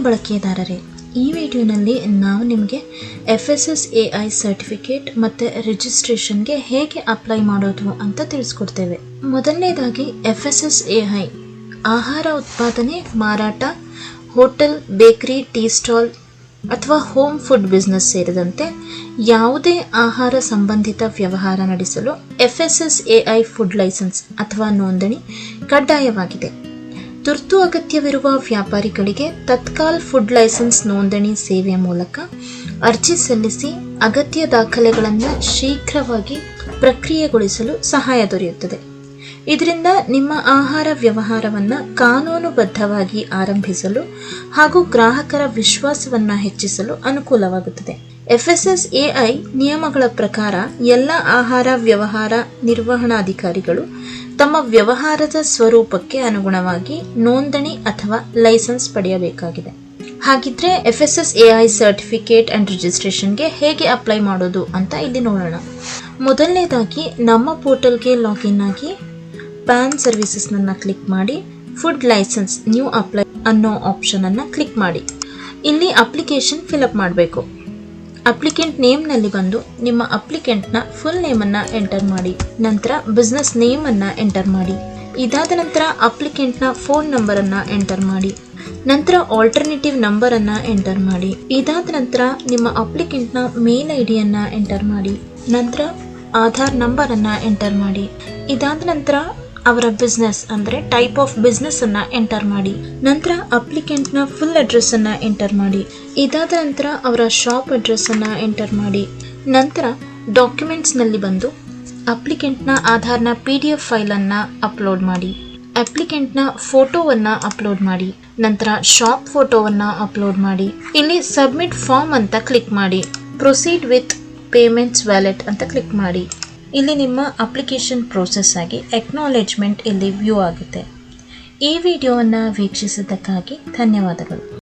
ಬಳಕೆದಾರರೇ, ಈ ವಿಡಿಯೋನಲ್ಲಿ ನಾವು ನಿಮಗೆ FSSAI ಸರ್ಟಿಫಿಕೇಟ್ ಮತ್ತು ರಿಜಿಸ್ಟ್ರೇಷನ್ಗೆ ಹೇಗೆ ಅಪ್ಲೈ ಮಾಡೋದು ಅಂತ ತಿಳಿಸ್ಕೊಡ್ತೇವೆ. ಮೊದಲನೇದಾಗಿ FSSAI ಆಹಾರ ಉತ್ಪಾದನೆ, ಮಾರಾಟ, ಹೋಟೆಲ್, ಬೇಕರಿ, ಟೀ ಸ್ಟಾಲ್ ಅಥವಾ ಹೋಮ್ ಫುಡ್ ಬಿಸ್ನೆಸ್ ಸೇರಿದಂತೆ ಯಾವುದೇ ಆಹಾರ ಸಂಬಂಧಿತ ವ್ಯವಹಾರ ನಡೆಸಲು FSSAI ಫುಡ್ ಲೈಸೆನ್ಸ್ ಅಥವಾ ನೋಂದಣಿ ಕಡ್ಡಾಯವಾಗಿದೆ. ತುರ್ತು ಅಗತ್ಯವಿರುವ ವ್ಯಾಪಾರಿಗಳಿಗೆ ತತ್ಕಾಲ್ ಫುಡ್ ಲೈಸೆನ್ಸ್ ನೋಂದಣಿ ಸೇವೆಯ ಮೂಲಕ ಅರ್ಜಿ ಸಲ್ಲಿಸಿ ಅಗತ್ಯ ದಾಖಲೆಗಳನ್ನು ಶೀಘ್ರವಾಗಿ ಪ್ರಕ್ರಿಯೆಗೊಳಿಸಲು ಸಹಾಯ ದೊರೆಯುತ್ತದೆ. ಇದರಿಂದ ನಿಮ್ಮ ಆಹಾರ ವ್ಯವಹಾರವನ್ನು ಕಾನೂನುಬದ್ಧವಾಗಿ ಆರಂಭಿಸಲು ಹಾಗೂ ಗ್ರಾಹಕರ ವಿಶ್ವಾಸವನ್ನು ಹೆಚ್ಚಿಸಲು ಅನುಕೂಲವಾಗುತ್ತದೆ. FSSAI ನಿಯಮಗಳ ಪ್ರಕಾರ ಎಲ್ಲ ಆಹಾರ ವ್ಯವಹಾರ ನಿರ್ವಹಣಾಧಿಕಾರಿಗಳು ತಮ್ಮ ವ್ಯವಹಾರದ ಸ್ವರೂಪಕ್ಕೆ ಅನುಗುಣವಾಗಿ ನೋಂದಣಿ ಅಥವಾ ಲೈಸೆನ್ಸ್ ಪಡೆಯಬೇಕಾಗಿದೆ. ಹಾಗಿದ್ರೆ FSSAI ಸರ್ಟಿಫಿಕೇಟ್ ಅಂಡ್ ರಿಜಿಸ್ಟ್ರೇಷನ್ಗೆ ಹೇಗೆ ಅಪ್ಲೈ ಮಾಡೋದು ಅಂತ ಇಲ್ಲಿ ನೋಡೋಣ. ಮೊದಲನೇದಾಗಿ ನಮ್ಮ ಪೋರ್ಟಲ್ಗೆ ಲಾಗಿನ್ ಆಗಿ ಪ್ಯಾನ್ ಸರ್ವಿಸಸ್ನನ್ನು ಕ್ಲಿಕ್ ಮಾಡಿ ಫುಡ್ ಲೈಸೆನ್ಸ್ ನ್ಯೂ ಅಪ್ಲೈ ಅನ್ನೋ ಆಪ್ಷನನ್ನು ಕ್ಲಿಕ್ ಮಾಡಿ. ಇಲ್ಲಿ ಅಪ್ಲಿಕೇಶನ್ ಫಿಲಪ್ ಮಾಡಬೇಕು. ಅಪ್ಲಿಕೆಂಟ್ ನೇಮ್ನಲ್ಲಿ ಬಂದು ನಿಮ್ಮ ಅಪ್ಲಿಕೆಂಟ್ನ ಫುಲ್ ನೇಮನ್ನು ಎಂಟರ್ ಮಾಡಿ, ನಂತರ ಬಿಸ್ನೆಸ್ ನೇಮನ್ನು ಎಂಟರ್ ಮಾಡಿ. ಇದಾದ ನಂತರ ಅಪ್ಲಿಕೆಂಟ್ನ ಫೋನ್ ನಂಬರನ್ನು ಎಂಟರ್ ಮಾಡಿ, ನಂತರ ಆಲ್ಟರ್ನೇಟಿವ್ ನಂಬರನ್ನು ಎಂಟರ್ ಮಾಡಿ. ಇದಾದ ನಂತರ ನಿಮ್ಮ ಅಪ್ಲಿಕೆಂಟ್ನ ಮೇಲ್ ಐಡಿಯನ್ನು ಎಂಟರ್ ಮಾಡಿ, ನಂತರ ಆಧಾರ್ ನಂಬರನ್ನು ಎಂಟರ್ ಮಾಡಿ. ಇದಾದ ನಂತರ ಅವರ ಬಿಸ್ನೆಸ್ ಅಂದರೆ ಟೈಪ್ ಆಫ್ ಬಿಸ್ನೆಸ್ ಅನ್ನು ಎಂಟರ್ ಮಾಡಿ, ನಂತರ ಅಪ್ಲಿಕೆಂಟ್ನ ಫುಲ್ ಅಡ್ರೆಸ್ ಅನ್ನು ಎಂಟರ್ ಮಾಡಿ. ಇದಾದ ನಂತರ ಅವರ ಶಾಪ್ ಅಡ್ರೆಸ್ ಅನ್ನು ಎಂಟರ್ ಮಾಡಿ. ನಂತರ ಡಾಕ್ಯುಮೆಂಟ್ಸ್ನಲ್ಲಿ ಬಂದು ಅಪ್ಲಿಕೆಂಟ್ನ ಆಧಾರ್ನ PDF ಫೈಲನ್ನು ಅಪ್ಲೋಡ್ ಮಾಡಿ, ಅಪ್ಲಿಕೆಂಟ್ನ ಫೋಟೋವನ್ನು ಅಪ್ಲೋಡ್ ಮಾಡಿ, ನಂತರ ಶಾಪ್ ಫೋಟೋವನ್ನು ಅಪ್ಲೋಡ್ ಮಾಡಿ. ಇಲ್ಲಿ ಸಬ್ಮಿಟ್ ಫಾರ್ಮ್ ಅಂತ ಕ್ಲಿಕ್ ಮಾಡಿ, ಪ್ರೊಸೀಡ್ ವಿತ್ ಪೇಮೆಂಟ್ಸ್ ವ್ಯಾಲೆಟ್ ಅಂತ ಕ್ಲಿಕ್ ಮಾಡಿ. ಇಲ್ಲಿ ನಿಮ್ಮ ಅಪ್ಲಿಕೇಶನ್ ಪ್ರೋಸೆಸ್ ಆಗಿ ಎಕ್ನಾಲೇಜ್ಮೆಂಟ್ ಇಲ್ಲಿ ವ್ಯೂ ಆಗುತ್ತೆ. ಈ ವಿಡಿಯೋವನ್ನು ವೀಕ್ಷಿಸಿದ್ದಕ್ಕಾಗಿ ಧನ್ಯವಾದಗಳು.